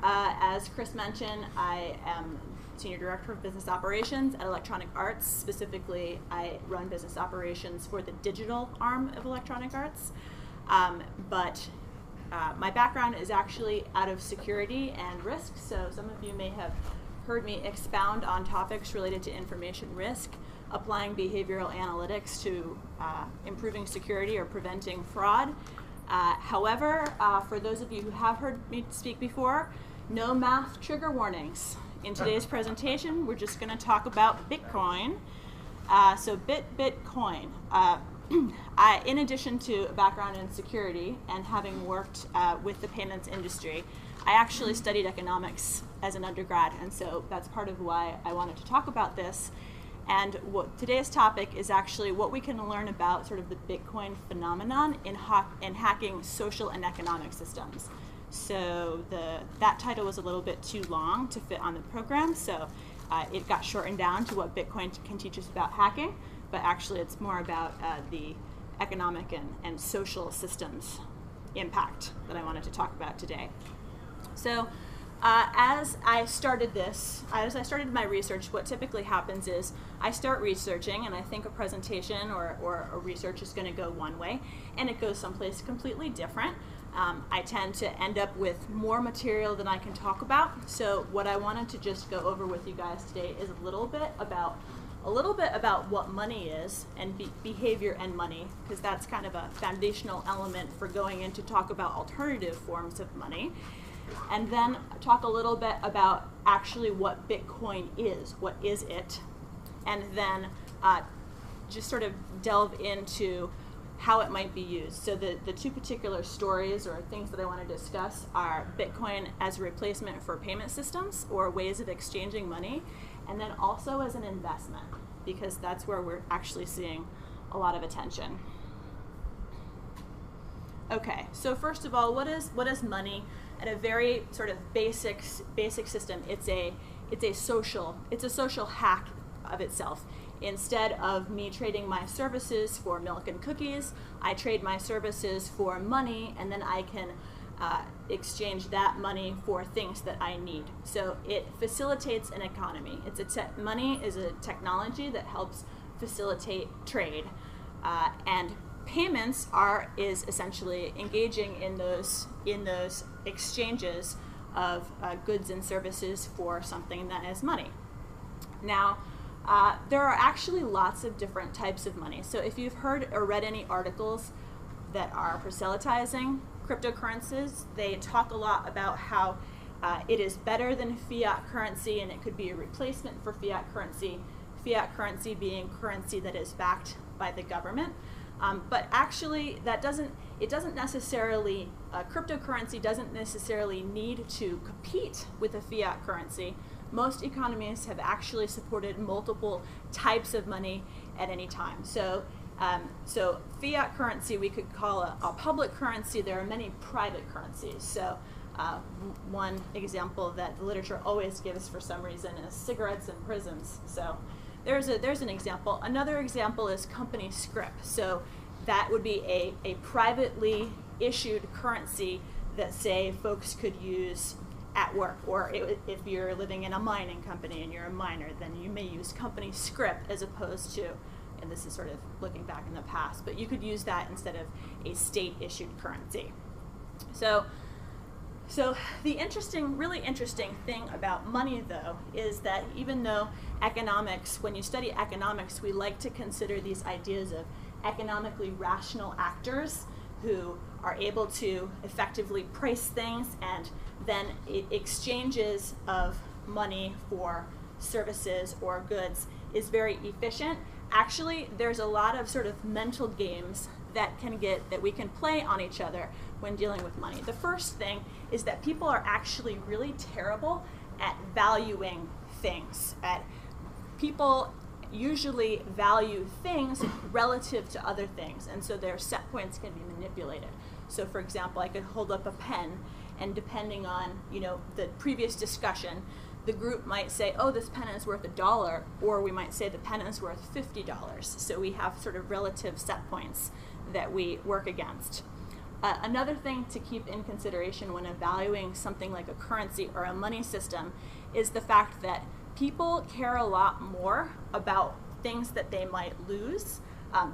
As Chris mentioned, I am Senior Director of Business Operations at Electronic Arts. Specifically, I run business operations for the digital arm of Electronic Arts. My background is actually out of security and risk, so some of you may have heard me expound on topics related to information risk, applying behavioral analytics to improving security or preventing fraud. However, for those of you who have heard me speak before, no math trigger warnings. In today's presentation, we're just going to talk about Bitcoin. So Bitcoin. In addition to a background in security and having worked with the payments industry, I actually studied economics as an undergrad, and so that's part of why I wanted to talk about this. And today's topic is actually what we can learn about sort of the Bitcoin phenomenon in hacking social and economic systems. So that title was a little bit too long to fit on the program, so it got shortened down to what Bitcoin can teach us about hacking, but actually it's more about the economic and social systems impact that I wanted to talk about today. So as I started my research, what typically happens is I start researching and I think a presentation or a research is going to go one way and it goes someplace completely different. I tend to end up with more material than I can talk about. So what I wanted to just go over with you guys today is a little bit about what money is and behavior and money, because that's kind of a foundational element for going in to talk about alternative forms of money. And then talk a little bit about actually what Bitcoin is, what is it, and then just sort of delve into how it might be used. So the two particular stories or things that I want to discuss are Bitcoin as a replacement for payment systems or ways of exchanging money, and then also as an investment, because that's where we're actually seeing a lot of attention. Okay, so first of all, what is money? At a very sort of basic system, it's a social hack of itself. Instead of me trading my services for milk and cookies, I trade my services for money, and then I can exchange that money for things that I need. So it facilitates an economy. Money is a technology that helps facilitate trade, and payments is essentially engaging in those exchanges of goods and services for something that is money. Now, there are actually lots of different types of money. So if you've heard or read any articles that are proselytizing cryptocurrencies, they talk a lot about how it is better than fiat currency and it could be a replacement for fiat currency being currency that is backed by the government. But actually, cryptocurrency doesn't necessarily need to compete with a fiat currency. Most economies have actually supported multiple types of money at any time. So fiat currency we could call a public currency. There are many private currencies. So one example that the literature always gives for some reason is cigarettes and prisons. So there's an example. Another example is company scrip. So that would be a privately issued currency that, say, folks could use at work, or if you're living in a mining company and you're a miner, then you may use company scrip as opposed to, and this is sort of looking back in the past, but you could use that instead of a state-issued currency. So the really interesting thing about money, though, is that even though economics, when you study economics, we like to consider these ideas of economically rational actors who are able to effectively price things and then exchanges of money for services or goods is very efficient. Actually, there's a lot of sort of mental games that we can play on each other when dealing with money. The first thing is that people are actually really terrible at valuing things. People usually value things relative to other things, and so their set points can be manipulated. So for example, I could hold up a pen, and depending on the previous discussion, the group might say, oh, this pen is worth $1, or we might say the pen is worth $50. So we have sort of relative set points that we work against. Another thing to keep in consideration when evaluating something like a currency or a money system is the fact that people care a lot more about things that they might lose.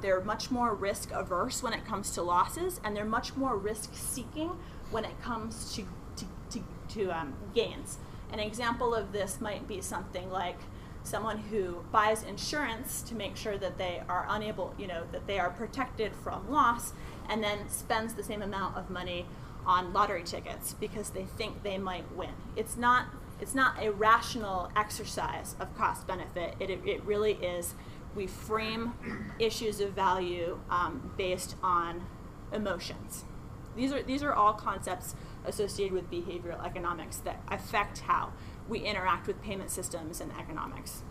They're much more risk averse when it comes to losses, and they're much more risk seeking when it comes to gains. An example of this might be something like someone who buys insurance to make sure that they are that they are protected from loss, and then spends the same amount of money on lottery tickets because they think they might win. It's not a rational exercise of cost benefit. It really is. We frame issues of value based on emotions. These are all concepts associated with behavioral economics that affect how we interact with payment systems and economics.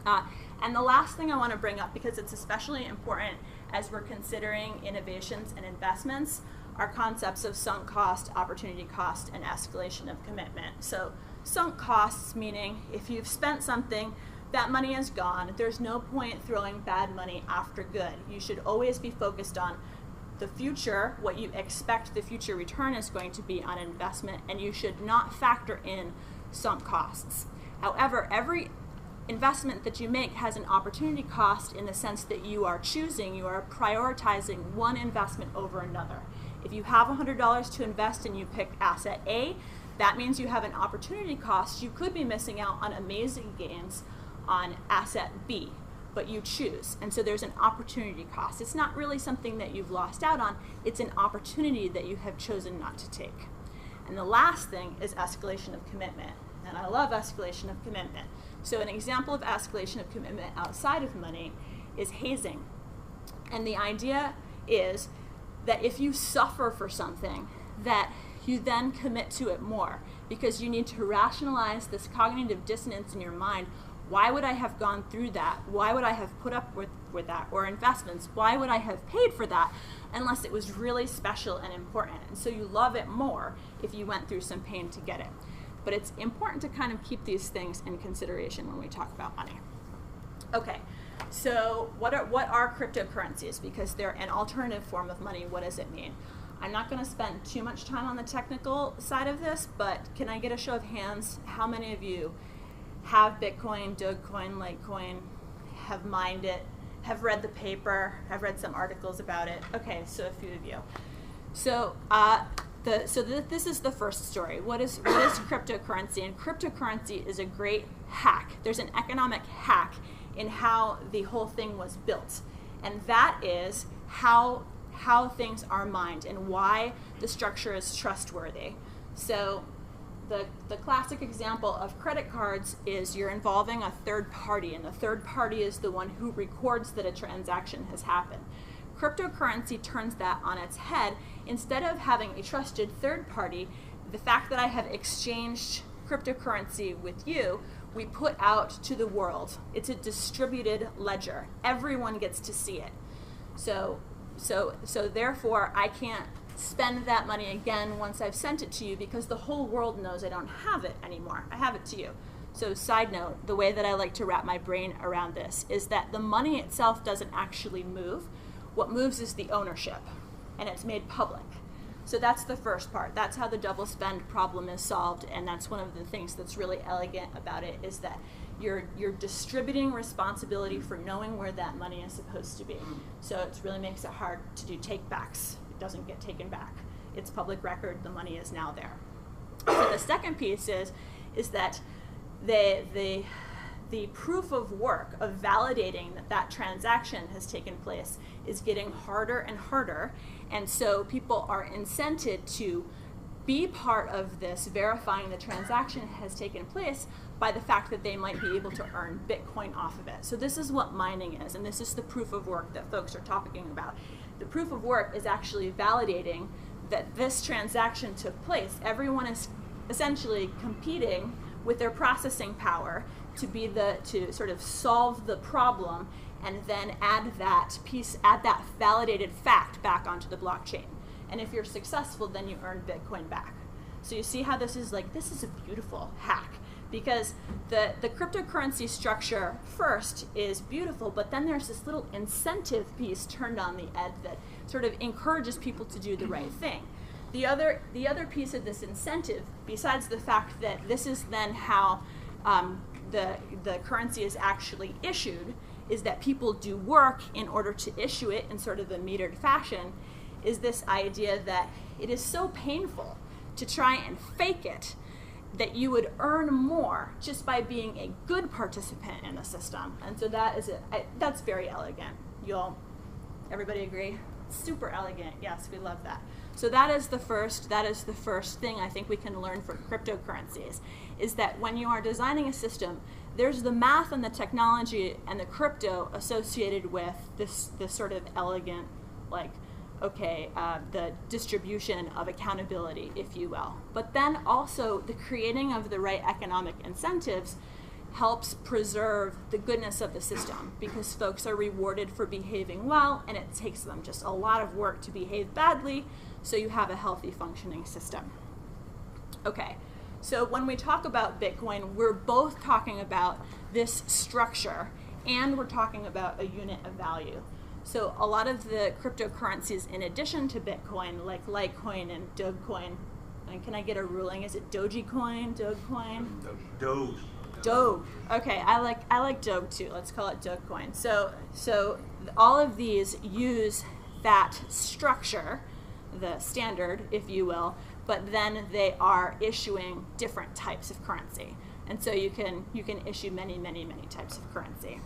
And the last thing I want to bring up, because it's especially important as we're considering innovations and investments, are concepts of sunk cost, opportunity cost, and escalation of commitment. So sunk costs, meaning if you've spent something, that money is gone. There's no point throwing bad money after good. You should always be focused on the future, what you expect the future return is going to be on investment, and you should not factor in sunk costs. However, every investment that you make has an opportunity cost in the sense that you are prioritizing one investment over another. If you have $100 to invest and you pick asset A, that means you have an opportunity cost. You could be missing out on amazing gains on asset B, but you choose. And so there's an opportunity cost. It's not really something that you've lost out on. It's an opportunity that you have chosen not to take. And the last thing is escalation of commitment. And I love escalation of commitment. So an example of escalation of commitment outside of money is hazing. And the idea is that if you suffer for something, that you then commit to it more because you need to rationalize this cognitive dissonance in your mind. Why would I have gone through that? Why would I have put up with that? Or investments, why would I have paid for that unless it was really special and important? And so you love it more if you went through some pain to get it. But it's important to kind of keep these things in consideration when we talk about money. Okay, so what are cryptocurrencies? Because they're an alternative form of money. What does it mean? I'm not going to spend too much time on the technical side of this, but can I get a show of hands? How many of you have Bitcoin, Dogecoin, Litecoin, have mined it, have read the paper, have read some articles about it? Okay, so a few of you. So this is the first story. What is cryptocurrency? And cryptocurrency is a great hack. There's an economic hack in how the whole thing was built, and that is how things are mined and why the structure is trustworthy. So the classic example of credit cards is you're involving a third party, and the third party is the one who records that a transaction has happened. Cryptocurrency turns that on its head. Instead of having a trusted third party, the fact that I have exchanged cryptocurrency with you, we put out to the world. It's a distributed ledger. Everyone gets to see it. So therefore, I can't spend that money again once I've sent it to you because the whole world knows I don't have it anymore. I have it to you. So side note, the way that I like to wrap my brain around this is that the money itself doesn't actually move. What moves is the ownership, and it's made public. So that's the first part. That's how the double spend problem is solved, and that's one of the things that's really elegant about it is that you're distributing responsibility for knowing where that money is supposed to be. So it really makes it hard to do take-backs. It doesn't get taken back. It's public record. The money is now there. So the second piece is that the proof of work of validating that transaction has taken place is getting harder and harder, and so people are incented to be part of this verifying the transaction has taken place by the fact that they might be able to earn Bitcoin off of it. So this is what mining is, and this is the proof of work that folks are talking about. The proof of work is actually validating that this transaction took place. Everyone is essentially competing with their processing power to sort of solve the problem and then add that validated fact back onto the blockchain. And if you're successful, then you earn Bitcoin back. So you see how this is a beautiful hack because the cryptocurrency structure first is beautiful, but then there's this little incentive piece turned on the edge that sort of encourages people to do the right thing. The other piece of this incentive, besides the fact that this is then how the currency is actually issued, is that people do work in order to issue it in sort of a metered fashion, is this idea that it is so painful to try and fake it that you would earn more just by being a good participant in the system. And so that is that's very elegant. Everybody agree? Super elegant. Yes, we love that. So that is the first thing I think we can learn from cryptocurrencies, is that when you are designing a system, there's the math and the technology and the crypto associated with this sort of elegant, like, okay, the distribution of accountability, if you will. But then also the creating of the right economic incentives helps preserve the goodness of the system, because folks are rewarded for behaving well, and it takes them just a lot of work to behave badly, so you have a healthy functioning system. Okay, so when we talk about Bitcoin, we're both talking about this structure, and we're talking about a unit of value. So a lot of the cryptocurrencies, in addition to Bitcoin, like Litecoin and Dogecoin, and can I get a ruling? Is it Dogecoin, Dogecoin? Doge. Doge. Okay, I like Doge too. Let's call it Dogecoin. So all of these use that structure, the standard, if you will, but then they are issuing different types of currency. And so you can issue many types of currency.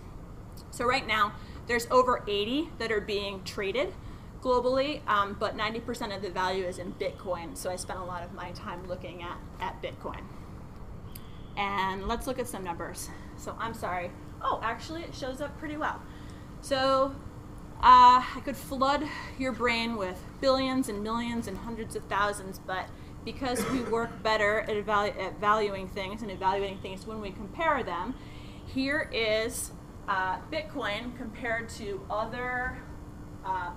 So right now, there's over 80 that are being traded globally, but 90% of the value is in Bitcoin. So I spent a lot of my time looking at Bitcoin. And let's look at some numbers. So I'm sorry. Oh, actually, it shows up pretty well. So I could flood your brain with billions and millions and hundreds of thousands, but because we work better at valuing things and evaluating things when we compare them, here is Bitcoin compared to other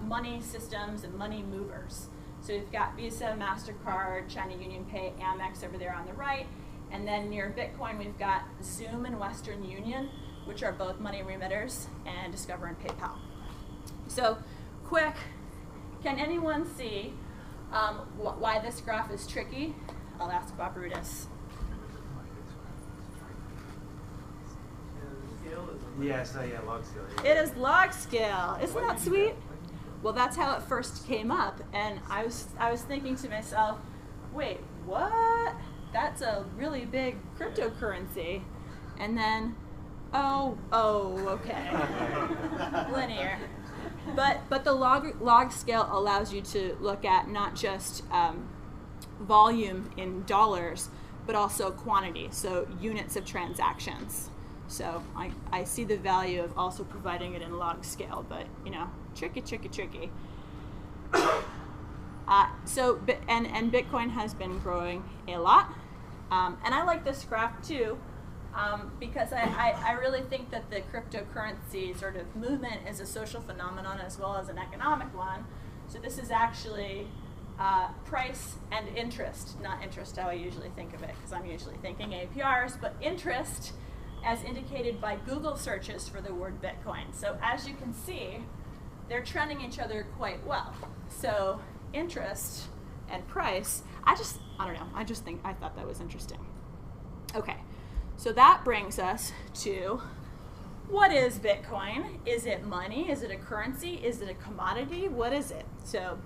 money systems and money movers. So we've got Visa, MasterCard, China UnionPay, Amex over there on the right. And then near Bitcoin, we've got Zoom and Western Union, which are both money remitters, and Discover and PayPal. So quick, can anyone see why this graph is tricky? I'll ask Bob Rudis. Yes, yeah, log scale. Yeah. It is log scale. Isn't that sweet? Well, that's how it first came up, and I was thinking to myself, wait, what? That's a really big cryptocurrency. And then, oh, okay. Linear. But the log scale allows you to look at not just volume in dollars, but also quantity, so units of transactions. So I see the value of also providing it in log scale, but tricky. And Bitcoin has been growing a lot. And I like this graph too, because I really think that the cryptocurrency sort of movement is a social phenomenon as well as an economic one. So this is actually price and interest, not interest how I usually think of it, because I'm usually thinking APRs, but interest as indicated by Google searches for the word Bitcoin. So as you can see, they're trending each other quite well. So interest and price, I don't know, I thought that was interesting. Okay, so that brings us to, what is Bitcoin? Is it money? Is it a currency? Is it a commodity? What is it? So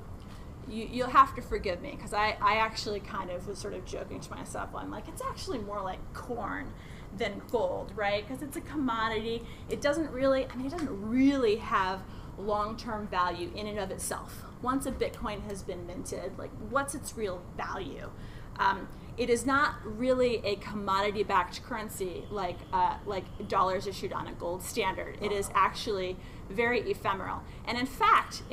you'll have to forgive me, because I actually kind of was sort of joking to myself. I'm like, it's actually more like corn than gold, right? Because it's a commodity. It doesn't really have long-term value in and of itself. Once a Bitcoin has been minted, like, what's its real value? It is not really a commodity-backed currency like dollars issued on a gold standard. It is actually very ephemeral. And in fact,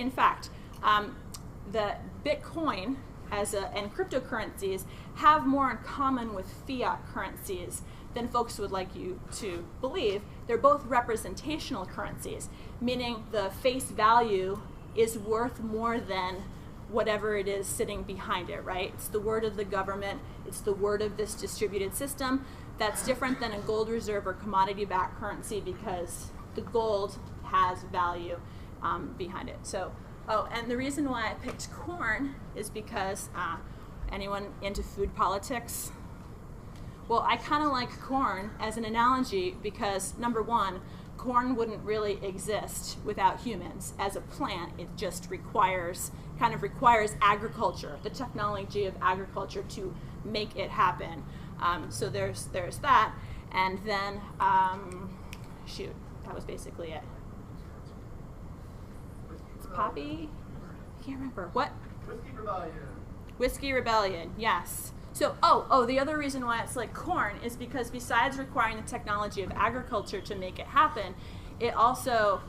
the Bitcoin and cryptocurrencies have more in common with fiat currencies than folks would like you to believe. They're both representational currencies, meaning the face value is worth more than whatever it is sitting behind it, right? It's the word of the government. It's the word of this distributed system. That's different than a gold reserve or commodity-backed currency because the gold has value behind it. So, oh, and the reason why I picked corn is because anyone into food politics? Well, I kind of like corn as an analogy because, number one, corn wouldn't really exist without humans. As a plant, it just requires agriculture, the technology of agriculture to make it happen. So there's that. And then, shoot, that was basically it. It's poppy? I can't remember. What? Whiskey Rebellion. Whiskey Rebellion, yes. So, the other reason why it's like corn is because besides requiring the technology of agriculture to make it happen, it also,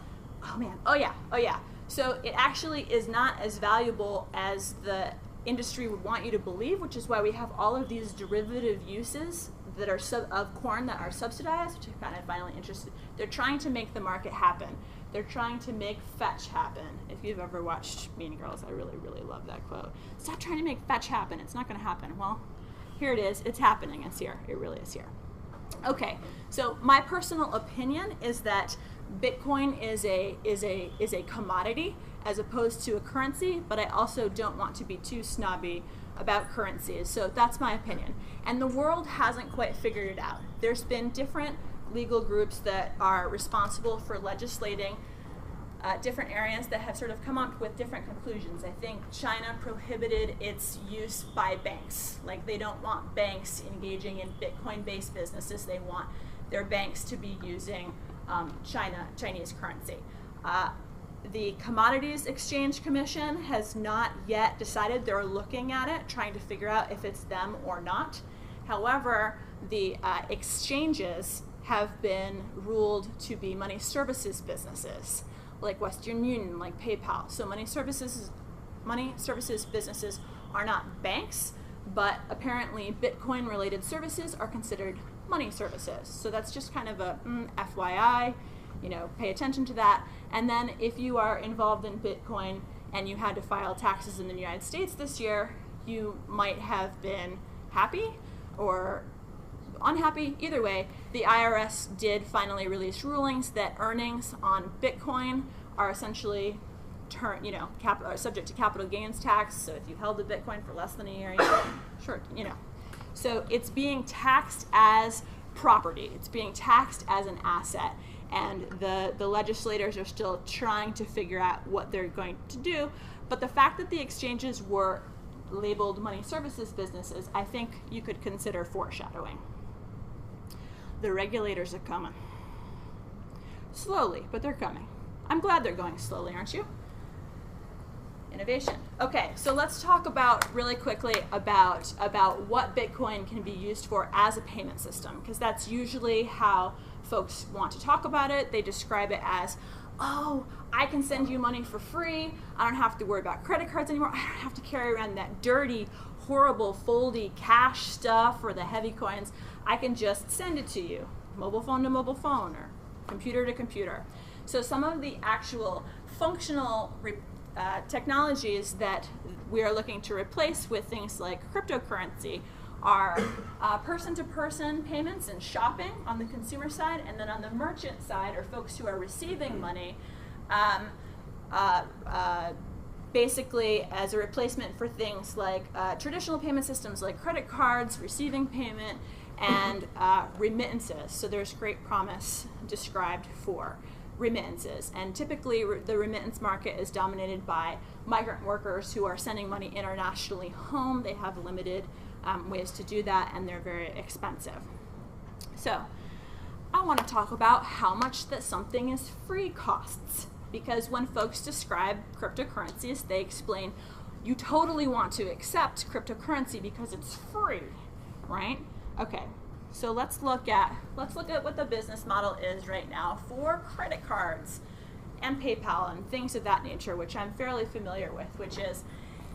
so it actually is not as valuable as the industry would want you to believe, which is why we have all of these derivative uses that are of corn that are subsidized, which I kind of finally interested. They're trying to make the market happen. They're trying to make fetch happen. If you've ever watched Mean Girls, I really, really love that quote. Stop trying to make fetch happen. It's not going to happen. Well, here it is. It's happening. It's here. It really is here. Okay, so my personal opinion is that Bitcoin is a commodity as opposed to a currency, but I also don't want to be too snobby about currencies. So that's my opinion. And the world hasn't quite figured it out. There's been different legal groups that are responsible for legislating different areas that have sort of come up with different conclusions. I think China prohibited its use by banks. Like, they don't want banks engaging in Bitcoin-based businesses. They want their banks to be using Chinese currency. The Commodities Exchange Commission has not yet decided. They're looking at it, trying to figure out if it's them or not. However, the exchanges have been ruled to be money services businesses, like Western Union, like PayPal. So money services businesses are not banks, but apparently Bitcoin-related services are considered money services. So that's just kind of a FYI, pay attention to that. And then if you are involved in Bitcoin and you had to file taxes in the United States this year, you might have been happy or unhappy. Either way, the IRS did finally release rulings that earnings on Bitcoin are essentially subject to capital gains tax. So if you've held a Bitcoin for less than a year, So it's being taxed as property. It's being taxed as an asset. And the legislators are still trying to figure out what they're going to do. But the fact that the exchanges were labeled money services businesses, I think you could consider foreshadowing. The regulators are coming. Slowly, but they're coming. I'm glad they're going slowly, aren't you? Innovation. Okay, so let's talk really quickly about what Bitcoin can be used for as a payment system, because that's usually how folks want to talk about it. They describe it as, oh, I can send you money for free. I don't have to worry about credit cards anymore. I don't have to carry around that dirty, horrible, foldy cash stuff or the heavy coins. I can just send it to you, mobile phone to mobile phone or computer to computer. So some of the actual functional technologies that we are looking to replace with things like cryptocurrency are person-to-person payments and shopping on the consumer side, and then on the merchant side, or folks who are receiving money, basically as a replacement for things like traditional payment systems like credit cards, receiving payment, and remittances. So there's great promise described for remittances, and typically the remittance market is dominated by migrant workers who are sending money internationally home. They have limited ways to do that, and they're very expensive. So I want to talk about how much that something is free costs, because when folks describe cryptocurrencies, they explain you totally want to accept cryptocurrency because it's free, right? Okay. So let's look at what the business model is right now for credit cards and PayPal and things of that nature, which I'm fairly familiar with, which is,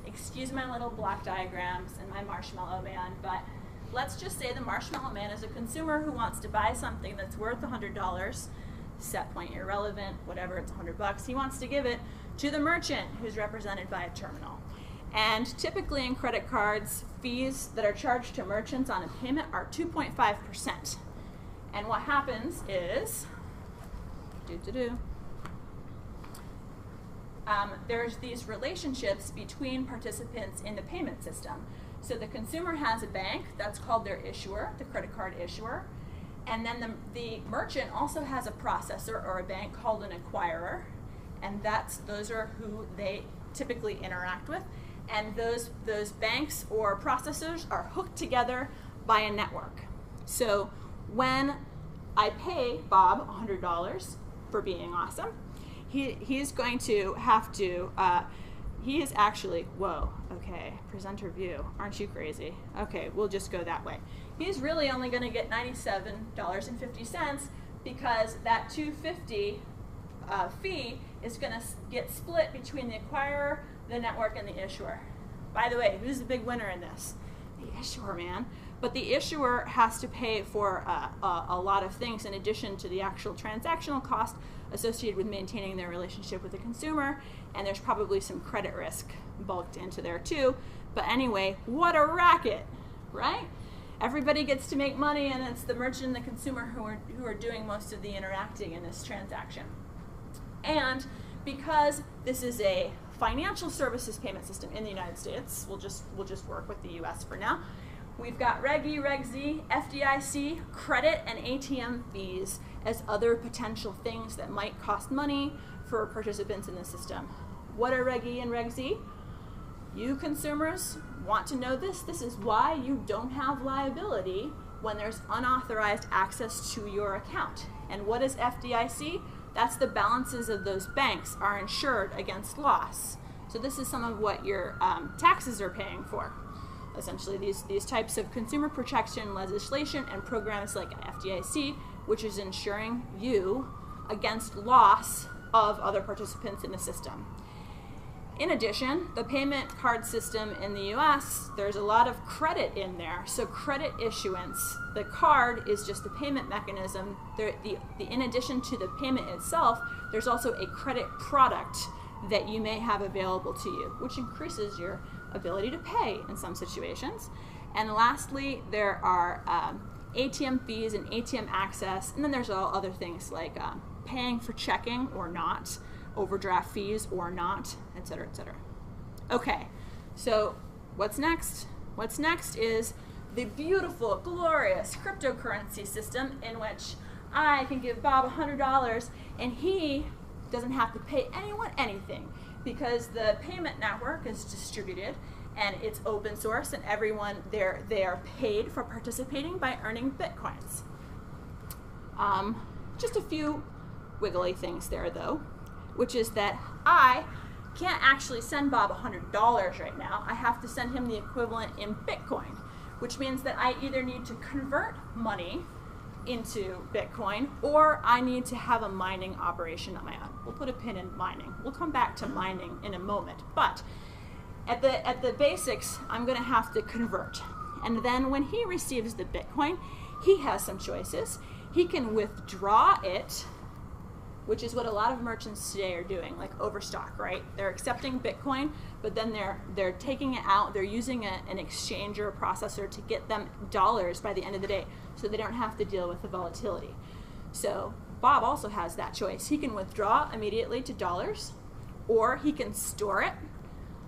excuse my little block diagrams and my marshmallow man, but let's just say the marshmallow man is a consumer who wants to buy something that's worth $100, set point irrelevant, whatever, it's $100. He wants to give it to the merchant who's represented by a terminal. And typically in credit cards, fees that are charged to merchants on a payment are 2.5%. And what happens is, there's these relationships between participants in the payment system. So the consumer has a bank, that's called their issuer, the credit card issuer. And then the merchant also has a processor or a bank called an acquirer. And those are who they typically interact with. And those banks or processors are hooked together by a network. So when I pay Bob $100 for being awesome, he's going to have to, he is actually, whoa, okay, presenter view, aren't you crazy? Okay, we'll just go that way. He's really only going to get $97.50 because that $2.50 fee is going to get split between the acquirer, the network, and the issuer. By the way, who's the big winner in this? The issuer, man. But the issuer has to pay for a lot of things in addition to the actual transactional cost associated with maintaining their relationship with the consumer, and there's probably some credit risk bulked into there too. But anyway, what a racket, right? Everybody gets to make money, and it's the merchant and the consumer who are doing most of the interacting in this transaction. And because this is a financial services payment system in the United States, we'll just work with the US for now. We've got Reg E, Reg Z, FDIC, credit, and ATM fees as other potential things that might cost money for participants in the system. What are Reg E and Reg Z? You consumers want to know this. This is why you don't have liability when there's unauthorized access to your account. And what is FDIC? That's the balances of those banks are insured against loss. So this is some of what your taxes are paying for. Essentially, these types of consumer protection legislation and programs like FDIC, which is insuring you against loss of other participants in the system. In addition, the payment card system in the US, there's a lot of credit in there. So credit issuance, the card is just the payment mechanism. In addition to the payment itself, there's also a credit product that you may have available to you, which increases your ability to pay in some situations. And lastly, there are ATM fees and ATM access, and then there's all other things like paying for checking or not, overdraft fees or not, etc., etc. Okay, so what's next? What's next is the beautiful, glorious cryptocurrency system in which I can give Bob $100 and he doesn't have to pay anyone anything because the payment network is distributed and it's open source and everyone they are paid for participating by earning bitcoins. Just a few wiggly things there though, which is that I can't actually send Bob $100 right now. I have to send him the equivalent in Bitcoin, which means that I either need to convert money into Bitcoin or I need to have a mining operation on my own. We'll put a pin in mining. We'll come back to mining in a moment. But at the basics, I'm going to have to convert. And then when he receives the Bitcoin, he has some choices. He can withdraw it, which is what a lot of merchants today are doing, like Overstock, right? They're accepting Bitcoin, but then they're taking it out. They're using an exchange or a processor to get them dollars by the end of the day, so they don't have to deal with the volatility. So Bob also has that choice. He can withdraw immediately to dollars, or he can store it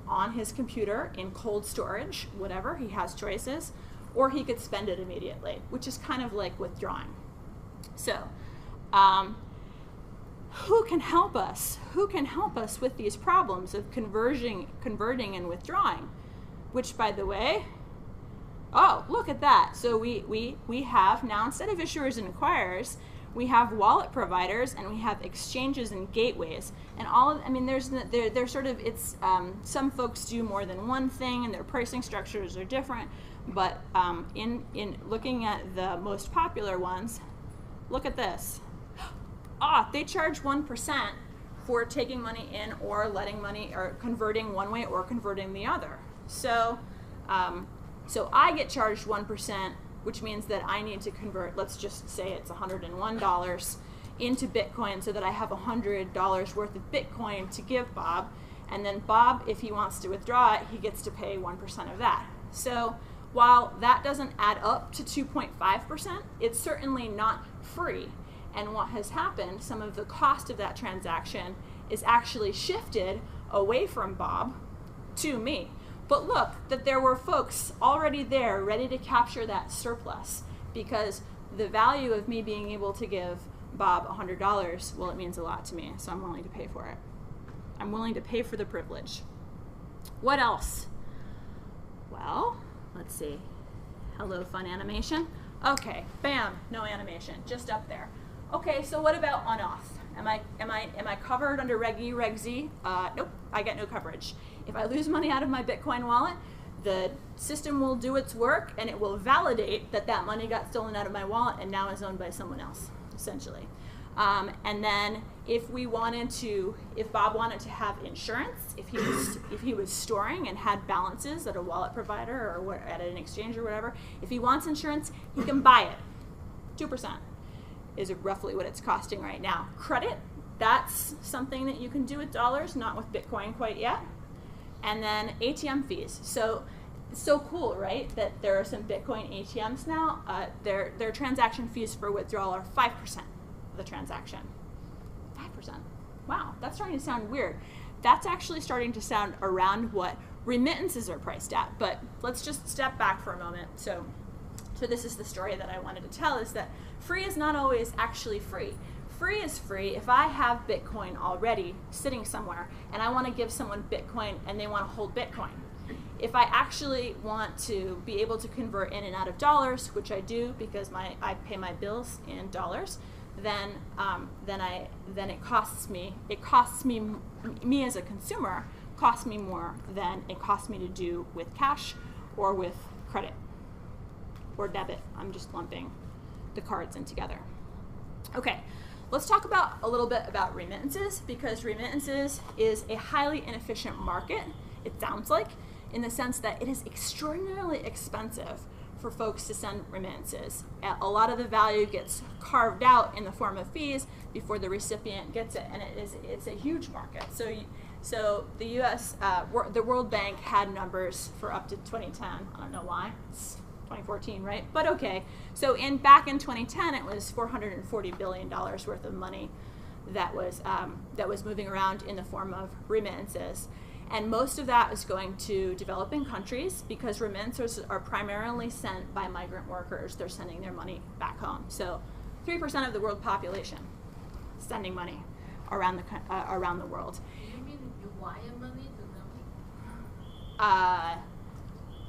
on his computer in cold storage, whatever. He has choices, or he could spend it immediately, which is kind of like withdrawing. So, who can help us? Who can help us with these problems of converting and withdrawing? Which, by the way, oh, look at that. So we have now, instead of issuers and acquirers, we have wallet providers and we have exchanges and gateways. And all of, I mean, there's sort of, it's, some folks do more than one thing and their pricing structures are different. But in looking at the most popular ones, look at this. They charge 1% for taking money in or letting money or converting one way or converting the other. So, so I get charged 1%, which means that I need to convert, let's just say it's $101 into Bitcoin so that I have $100 worth of Bitcoin to give Bob. And then Bob, if he wants to withdraw it, he gets to pay 1% of that. So while that doesn't add up to 2.5%, it's certainly not free. And what has happened, some of the cost of that transaction is actually shifted away from Bob to me. But look, that there were folks already there ready to capture that surplus, because the value of me being able to give Bob $100, well, it means a lot to me, so I'm willing to pay for it. I'm willing to pay for the privilege. What else? Well, let's see. Hello, fun animation. Okay, bam, no animation, just up there. Okay, so what about on-off? Am I covered under Reg E, Reg Z? Nope, I get no coverage. If I lose money out of my Bitcoin wallet, the system will do its work and it will validate that that money got stolen out of my wallet and now is owned by someone else, essentially. And then if Bob wanted to have insurance, if he was storing and had balances at a wallet provider or at an exchange or whatever, if he wants insurance, he can buy it. 2% is roughly what it's costing right now. Credit, that's something that you can do with dollars, not with Bitcoin quite yet. And then ATM fees. So cool, right? That there are some Bitcoin ATMs now. Their transaction fees for withdrawal are 5% of the transaction. 5%. Wow, that's starting to sound weird. That's actually starting to sound around what remittances are priced at. But let's just step back for a moment. So this is the story that I wanted to tell, is that free is not always actually free. Free is free if I have Bitcoin already sitting somewhere and I want to give someone Bitcoin and they want to hold Bitcoin. If I actually want to be able to convert in and out of dollars, which I do because I pay my bills in dollars, then it costs me me as a consumer, costs me more than it costs me to do with cash or with credit or debit. I'm just lumping the cards in together. Okay, let's talk a little bit about remittances, because remittances is a highly inefficient market, it sounds like, in the sense that it is extraordinarily expensive for folks to send remittances. A lot of the value gets carved out in the form of fees before the recipient gets it, and it's a huge market. So the U.S., the World Bank had numbers for up to 2010. I don't know why. It's 2014, right? But okay. So back in 2010, it was $440 billion worth of money that was moving around in the form of remittances. And most of that is going to developing countries because remittances are primarily sent by migrant workers. They're sending their money back home. So 3% of the world population sending money around the world. Do you mean you wire money to them?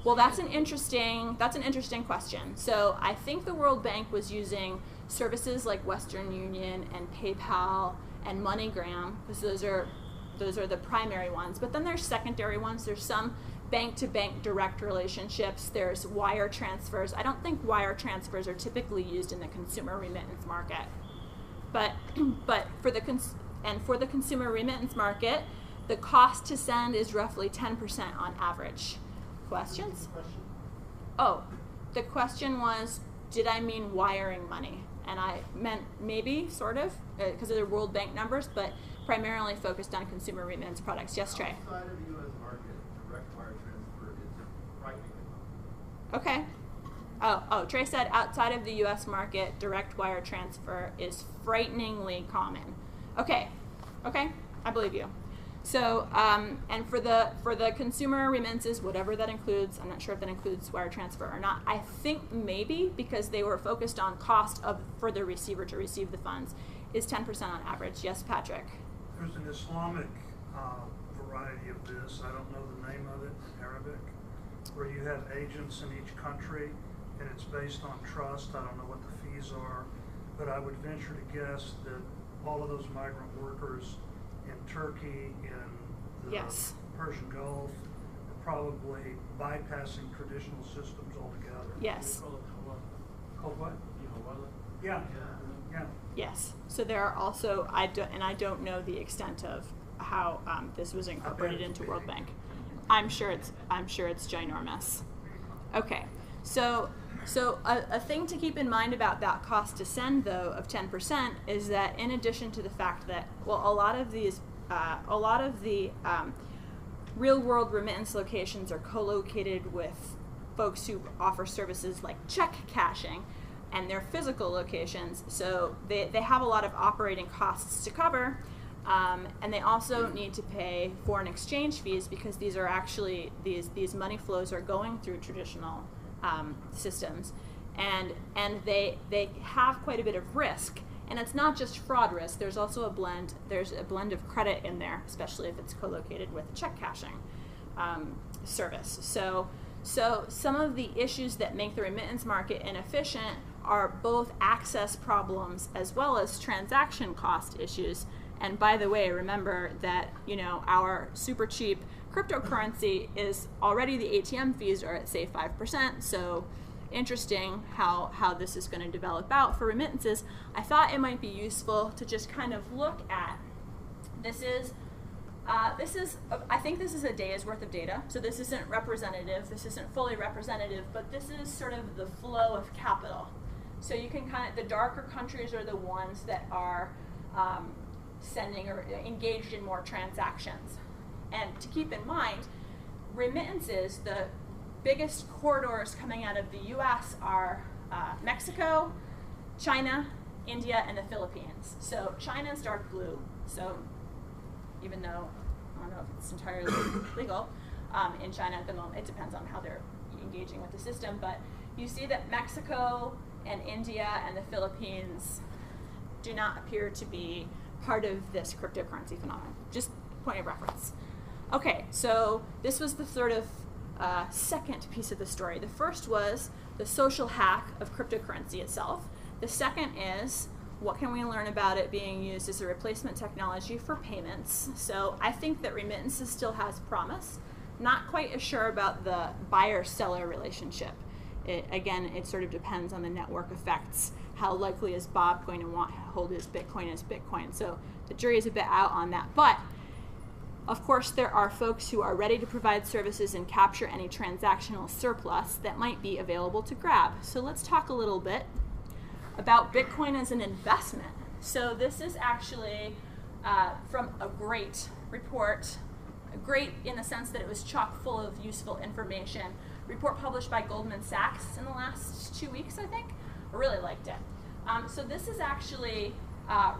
Well, that's an interesting question. So I think the World Bank was using services like Western Union and PayPal and MoneyGram, because those are the primary ones. But then there's secondary ones. There's some bank-to-bank direct relationships. There's wire transfers. I don't think wire transfers are typically used in the consumer remittance market. But for the consumer remittance market, the cost to send is roughly 10% on average. Questions? Oh, the question was, did I mean wiring money? And I meant maybe, sort of, because of the World Bank numbers, but primarily focused on consumer remittance products. Yes, Trey? Outside of the U.S. market, direct wire transfer is frightening. Okay. Oh, Trey said outside of the U.S. market, direct wire transfer is frighteningly common. Okay, I believe you. So, and for the consumer remittances, whatever that includes, I'm not sure if that includes wire transfer or not. I think maybe because they were focused on cost for the receiver to receive the funds, is 10% on average. Yes, Patrick? There's an Islamic variety of this. I don't know the name of it in Arabic, where you have agents in each country, and it's based on trust. I don't know what the fees are, but I would venture to guess that all of those migrant workers in Turkey, in the Persian Gulf, are probably bypassing traditional systems altogether. Yes. Called what? Yeah. Yes. So there are also, I don't know the extent of how this was incorporated into World Bank. I'm sure it's ginormous. Okay. So a thing to keep in mind about that cost to send, though, of 10% is that in addition to the fact that, well, a lot of these a lot of the real-world remittance locations are co-located with folks who offer services like check cashing, and they're physical locations, so they have a lot of operating costs to cover, and they also need to pay foreign exchange fees because these are actually, these money flows are going through traditional systems, and they have quite a bit of risk. And it's not just fraud risk, there's also there's a blend of credit in there, especially if it's co-located with a check cashing service. So some of the issues that make the remittance market inefficient are both access problems as well as transaction cost issues. And by the way, remember that, you know, our super cheap cryptocurrency is already, the ATM fees are at, say, 5%, so interesting how this is going to develop out for remittances. I thought it might be useful to just kind of look at, I think this is a day's worth of data, so this isn't representative, this isn't fully representative, but this is sort of the flow of capital. So you can kind of, the darker countries are the ones that are sending or engaged in more transactions. And to keep in mind, remittances, the biggest corridors coming out of the US are Mexico, China, India, and the Philippines. So China's dark blue, so even though I don't know if it's entirely legal in China at the moment, it depends on how they're engaging with the system, but you see that Mexico and India and the Philippines do not appear to be part of this cryptocurrency phenomenon. Just point of reference. Okay, so this was the sort of second piece of the story. The first was the social hack of cryptocurrency itself. The second is, what can we learn about it being used as a replacement technology for payments? So I think that remittances still has promise. Not quite as sure about the buyer-seller relationship. Again, it sort of depends on the network effects. How likely is Bob going to want to hold his Bitcoin as Bitcoin? So the jury is a bit out on that. But of course, there are folks who are ready to provide services and capture any transactional surplus that might be available to grab. So let's talk a little bit about Bitcoin as an investment. So this is actually from a great report, great in the sense that it was chock full of useful information. Report published by Goldman Sachs in the last 2 weeks, I think. I really liked it. So this is actually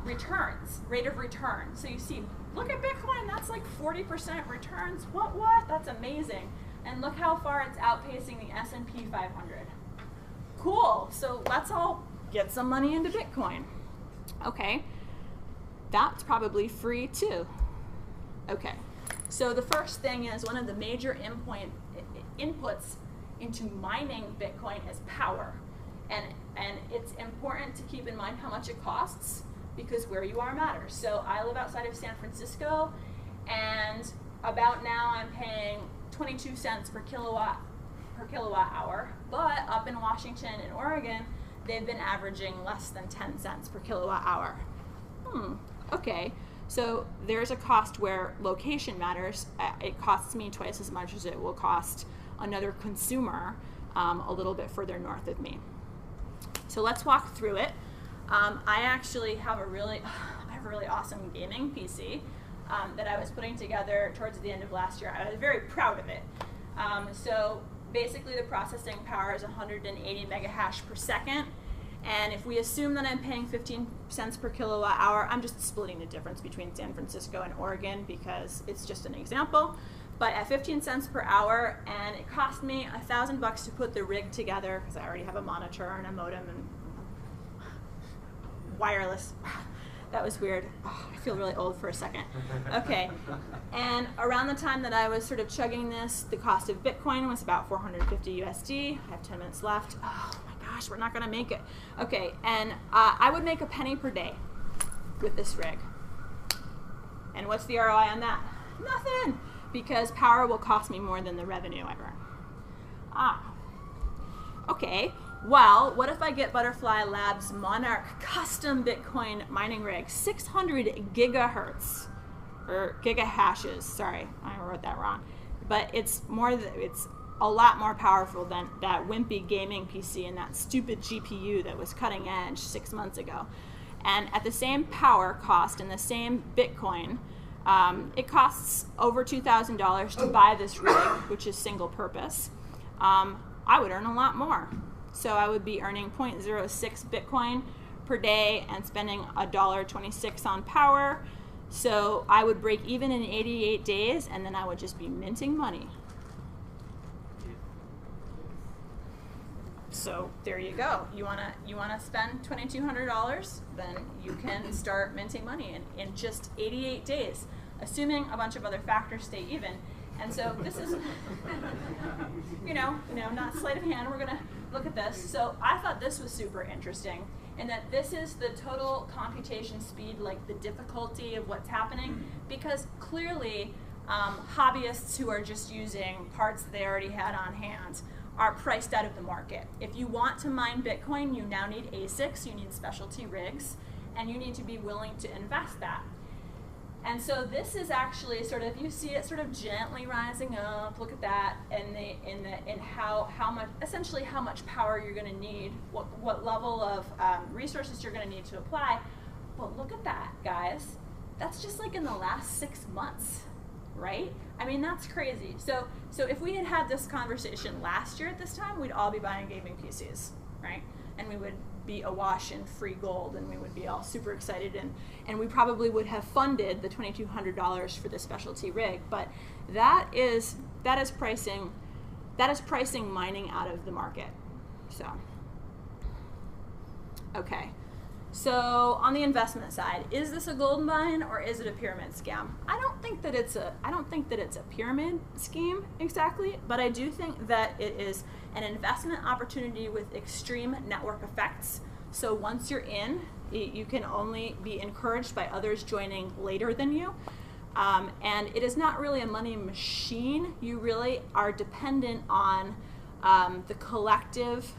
returns, rate of return. So you see, look at Bitcoin, that's like 40% returns. What? That's amazing. And look how far it's outpacing the S&P 500. Cool, so let's all get some money into Bitcoin. Okay, that's probably free too. Okay, so the first thing is, one of the major inputs into mining Bitcoin is power. And it's important to keep in mind how much it costs, because where you are matters. So I live outside of San Francisco, and about now I'm paying 22 cents per kilowatt hour, but up in Washington and Oregon, they've been averaging less than 10 cents per kilowatt hour. Okay, so there's a cost where location matters. It costs me twice as much as it will cost another consumer a little bit further north of me. So let's walk through it. I actually have a really awesome gaming PC that I was putting together towards the end of last year. I was very proud of it. So basically the processing power is 180 megahash per second. And if we assume that I'm paying 15 cents per kilowatt hour, I'm just splitting the difference between San Francisco and Oregon because it's just an example. But at 15 cents per hour, and it cost me $1,000 to put the rig together because I already have a monitor and a modem and wireless. That was weird. Oh, I feel really old for a second. Okay, and around the time that I was sort of chugging this, the cost of Bitcoin was about 450 USD. I have 10 minutes left. Oh my gosh, we're not gonna make it. Okay, and I would make a penny per day with this rig. And what's the ROI on that? Nothing, because power will cost me more than the revenue I earn. Okay. Well, what if I get Butterfly Labs Monarch custom Bitcoin mining rig, 600 gigahertz, or gigahashes, sorry, I wrote that wrong. But it's a lot more powerful than that wimpy gaming PC and that stupid GPU that was cutting edge 6 months ago. And at the same power cost and the same Bitcoin, It costs over $2,000 to buy this rig, which is single purpose. I would earn a lot more. So I would be earning 0.06 Bitcoin per day and spending $1.26 on power. So I would break even in 88 days, and then I would just be minting money. So there you go. You wanna spend $2,200, then you can start minting money in just 88 days, assuming a bunch of other factors stay even. And so this is, not sleight of hand. We're gonna look at this. So I thought this was super interesting, in that this is the total computation speed, like the difficulty of what's happening, because clearly hobbyists who are just using parts that they already had on hand are priced out of the market. If you want to mine Bitcoin, you now need ASICs, you need specialty rigs, and you need to be willing to invest that. And so this is actually sort of, you see it sort of gently rising up. Look at that, in how much, essentially how much power you're going to need, what level of resources you're going to need to apply. But look at that, guys. That's just like in the last 6 months, right? I mean, that's crazy. So if we had had this conversation last year at this time, we'd all be buying gaming PCs, right? And we would be awash in free gold, and we would be all super excited, and we probably would have funded the $2,200 for the specialty rig. But that is pricing mining out of the market. So okay. So on the investment side, is this a gold mine or is it a pyramid scam? I don't think that it's a pyramid scheme exactly, but I do think that it is an investment opportunity with extreme network effects. So once you're in, you can only be encouraged by others joining later than you. And it is not really a money machine. You really are dependent on the collective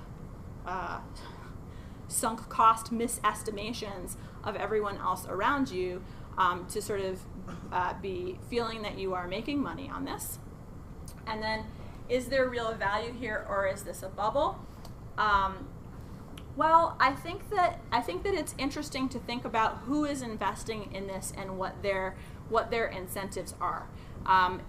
sunk cost misestimations of everyone else around you to sort of be feeling that you are making money on this. And then, is there real value here, or is this a bubble? Well, I think that it's interesting to think about who is investing in this and what their incentives are.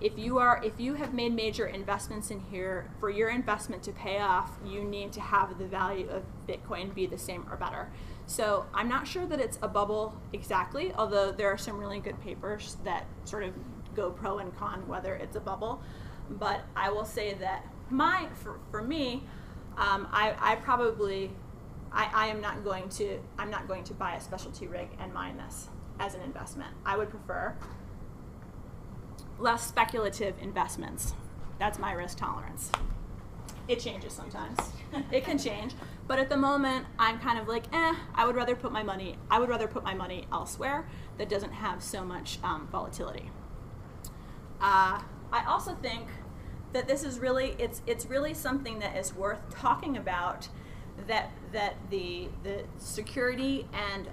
If you have made major investments in here, for your investment to pay off, you need to have the value of Bitcoin be the same or better. So I'm not sure that it's a bubble exactly, although there are some really good papers that sort of go pro and con whether it's a bubble. But I will say that for me, I'm not going to buy a specialty rig and mine this as an investment. I would prefer less speculative investments. That's my risk tolerance. It changes sometimes. It can change, but at the moment I'm kind of like, I would rather put my money elsewhere that doesn't have so much volatility. I also think that this is really, it's really something that is worth talking about, that the security and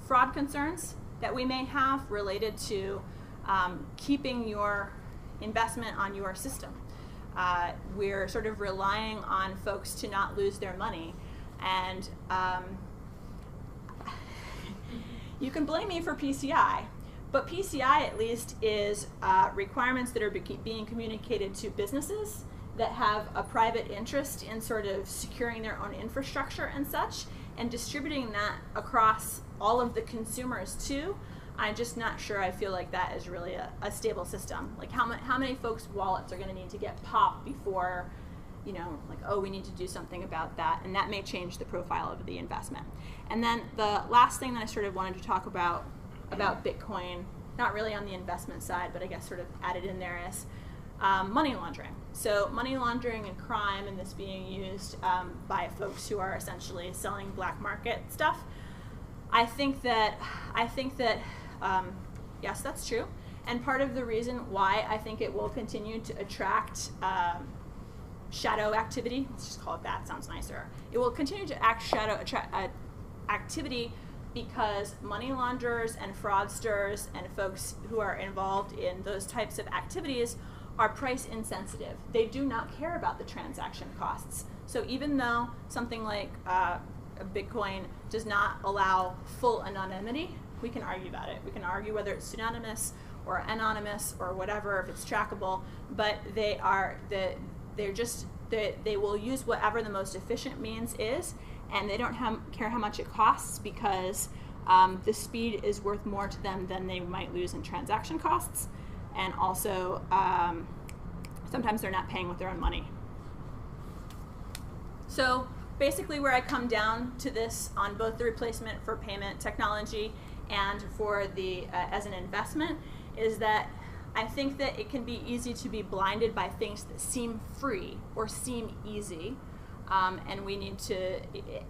fraud concerns that we may have related to keeping your investment on your system. We're sort of relying on folks to not lose their money, and you can blame me for PCI, but PCI at least is requirements that are being communicated to businesses that have a private interest in sort of securing their own infrastructure and such, and distributing that across all of the consumers too. I'm just not sure I feel like that is really a stable system. Like how many folks' wallets are going to need to get popped before, like, oh, we need to do something about that, and that may change the profile of the investment. And then the last thing that I sort of wanted to talk about Bitcoin, not really on the investment side, but I guess sort of added in there, is money laundering. So money laundering and crime, and this being used by folks who are essentially selling black market stuff. I think that yes, that's true. And part of the reason why I think it will continue to attract shadow activity, let's just call it that, sounds nicer. It will continue to activity because money launderers and fraudsters and folks who are involved in those types of activities are price insensitive. They do not care about the transaction costs. So even though something like Bitcoin does not allow full anonymity, we can argue about it. We can argue whether it's pseudonymous or anonymous or whatever if it's trackable, but they will use whatever the most efficient means is, and they don't care how much it costs, because the speed is worth more to them than they might lose in transaction costs, and also sometimes they're not paying with their own money. So basically where I come down to this on both the replacement for payment technology and for the as an investment is that I think that it can be easy to be blinded by things that seem free or seem easy, and we need to,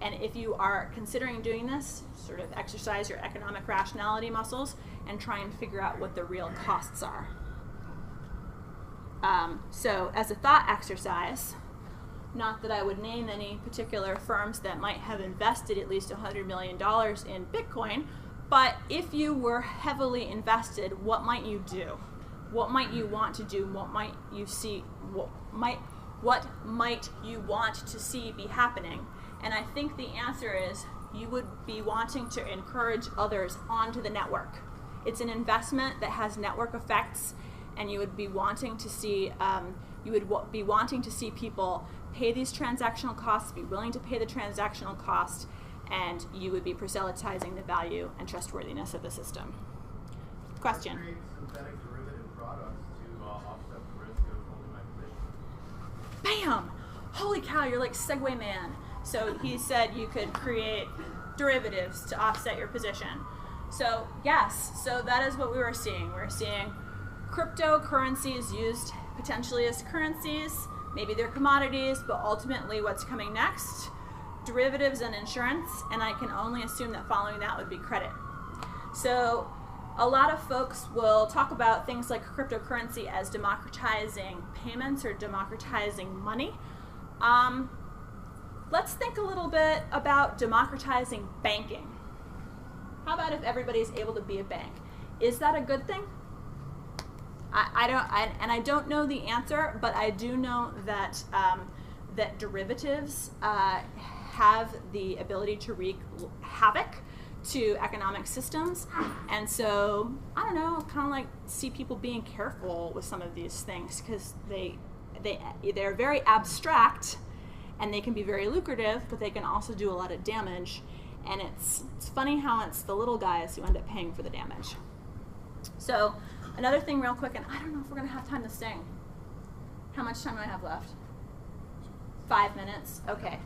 and if you are considering doing this, sort of exercise your economic rationality muscles and try and figure out what the real costs are. So as a thought exercise, not that I would name any particular firms that might have invested at least $100 million in Bitcoin, but if you were heavily invested, what might you do? What might you want to do? What might you see? What might you want to see be happening? And I think the answer is you would be wanting to encourage others onto the network. It's an investment that has network effects, and you would be wanting to see people pay these transactional costs, be willing to pay the transactional cost, and you would be proselytizing the value and trustworthiness of the system. Question? Create synthetic derivative products to offset the risk of holding my position. Bam! Holy cow, you're like Segway Man. So he said you could create derivatives to offset your position. So yes, so that is what we were seeing. We're seeing cryptocurrencies used potentially as currencies. Maybe they're commodities, but ultimately what's coming next? Derivatives and insurance, and I can only assume that following that would be credit. So a lot of folks will talk about things like cryptocurrency as democratizing payments or democratizing money. Let's think a little bit about democratizing banking. How about if everybody's able to be a bank? Is that a good thing? I don't know the answer, but I do know that that derivatives have the ability to wreak havoc to economic systems, and so I don't know, kind of like see people being careful with some of these things because they're very abstract and they can be very lucrative, but they can also do a lot of damage, and it's funny how it's the little guys who end up paying for the damage. So another thing real quick, and I don't know if we're going to have time to sing. How much time do I have left? 5 minutes? Okay.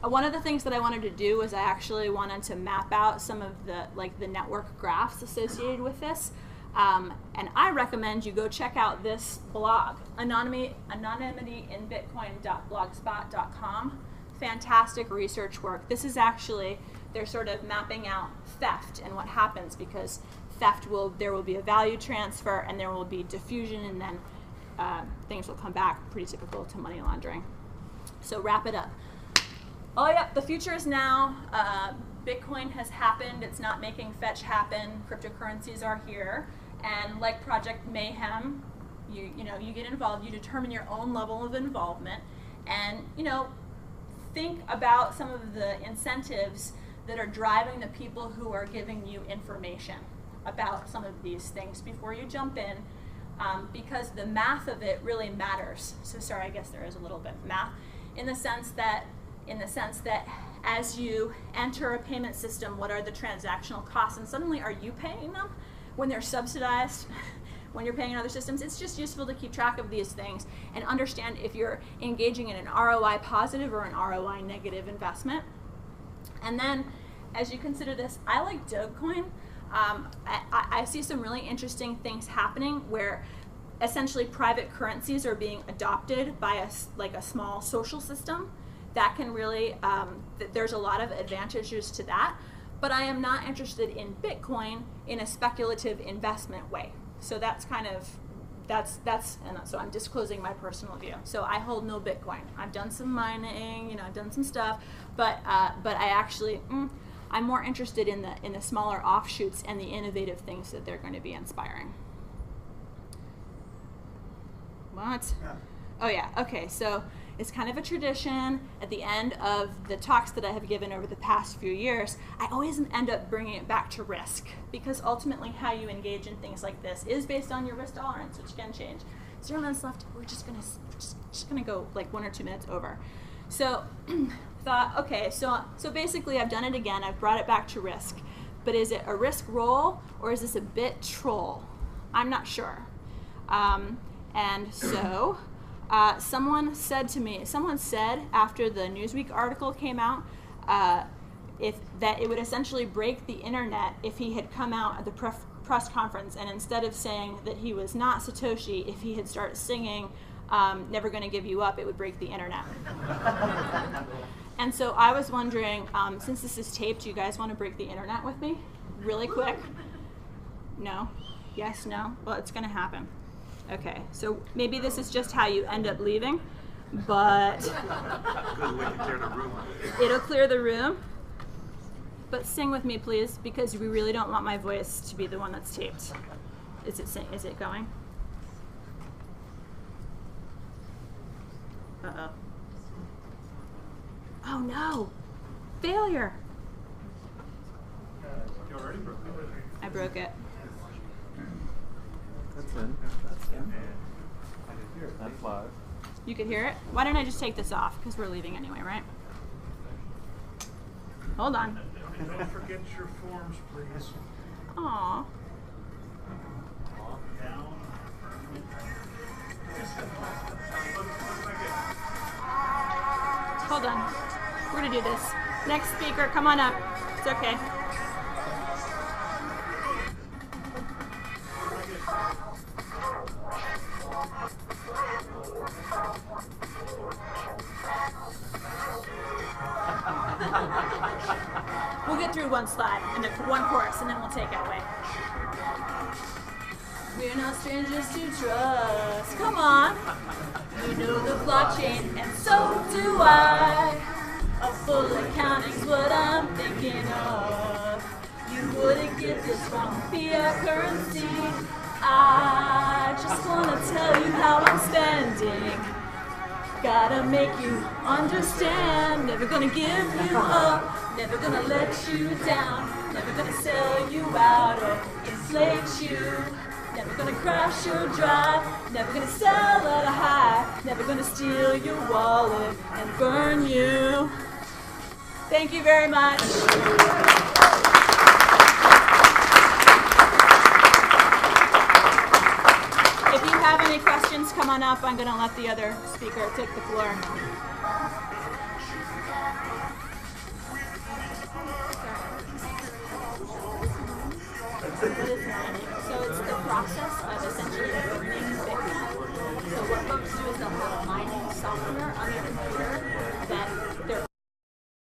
One of the things that I wanted to do was I actually wanted to map out some of the network graphs associated with this. And I recommend you go check out this blog, anonymityinbitcoin.blogspot.com. Fantastic research work. This is actually, they're sort of mapping out theft and what happens because there will be a value transfer and there will be diffusion, and then things will come back, pretty typical to money laundering. So wrap it up. Oh yeah, the future is now. Bitcoin has happened. It's not making fetch happen. Cryptocurrencies are here. And like Project Mayhem, you get involved. You determine your own level of involvement, and think about some of the incentives that are driving the people who are giving you information about some of these things before you jump in, because the math of it really matters. So sorry, I guess there is a little bit of math in the sense that as you enter a payment system, what are the transactional costs, and suddenly are you paying them when they're subsidized? When you're paying in other systems, it's just useful to keep track of these things and understand if you're engaging in an ROI positive or an ROI negative investment. And then as you consider this, I like Dogecoin. I see some really interesting things happening where essentially private currencies are being adopted by a small social system. That can really, there's a lot of advantages to that, but I am not interested in Bitcoin in a speculative investment way. So that's kind of, and so I'm disclosing my personal view. So I hold no Bitcoin. I've done some mining, I've done some stuff, but I actually, I'm more interested in the smaller offshoots and the innovative things that they're going to be inspiring. What? Oh yeah, okay, so It's kind of a tradition at the end of the talks that I have given over the past few years. I always end up bringing it back to risk, because ultimately how you engage in things like this is based on your risk tolerance, which can change. 0 minutes left. We're just gonna go like 1 or 2 minutes over. So thought, okay, so basically I've done it again. I've brought it back to risk. But is it a risk roll or is this a bit troll? I'm not sure. And so someone said after the Newsweek article came out that it would essentially break the internet if he had come out at the press conference and instead of saying that he was not Satoshi, if he had started singing Never Gonna Give You Up, it would break the internet. And so I was wondering, since this is taped, do you guys want to break the internet with me? Really quick? No? Yes? No? Well, it's going to happen. Okay, so maybe this is just how you end up leaving, but Good way to clear the room. it'll clear the room. But sing with me, please, because we really don't want my voice to be the one that's taped. Is it going? Uh-oh. Oh no! Failure! You already broke it. I broke it. That's in. That's in. That's live. You could hear it? Why don't I just take this off? Because we're leaving anyway, right? Hold on. Don't forget your forms, please. Aw. Hold on. We're gonna do this. Next speaker, come on up. It's okay. We'll get through one slide and then one chorus, and then we'll take it away. We're not strangers to trust. Come on. You know the blockchain, and so do I. A full accounting's what I'm thinking of. You wouldn't get this from fiat currency. I just wanna tell you how I'm spending. Gotta make you understand. Never gonna give you up. Never gonna let you down. Never gonna sell you out or inflate you. Never gonna crash your drive. Never gonna sell at a high. Never gonna steal your wallet and burn you. Thank you very much. If you have any questions, come on up. I'm gonna let the other speaker take the floor. What is mining? So it's the process of essentially burning Bitcoin. So what folks do is they'll have mining software on their computer that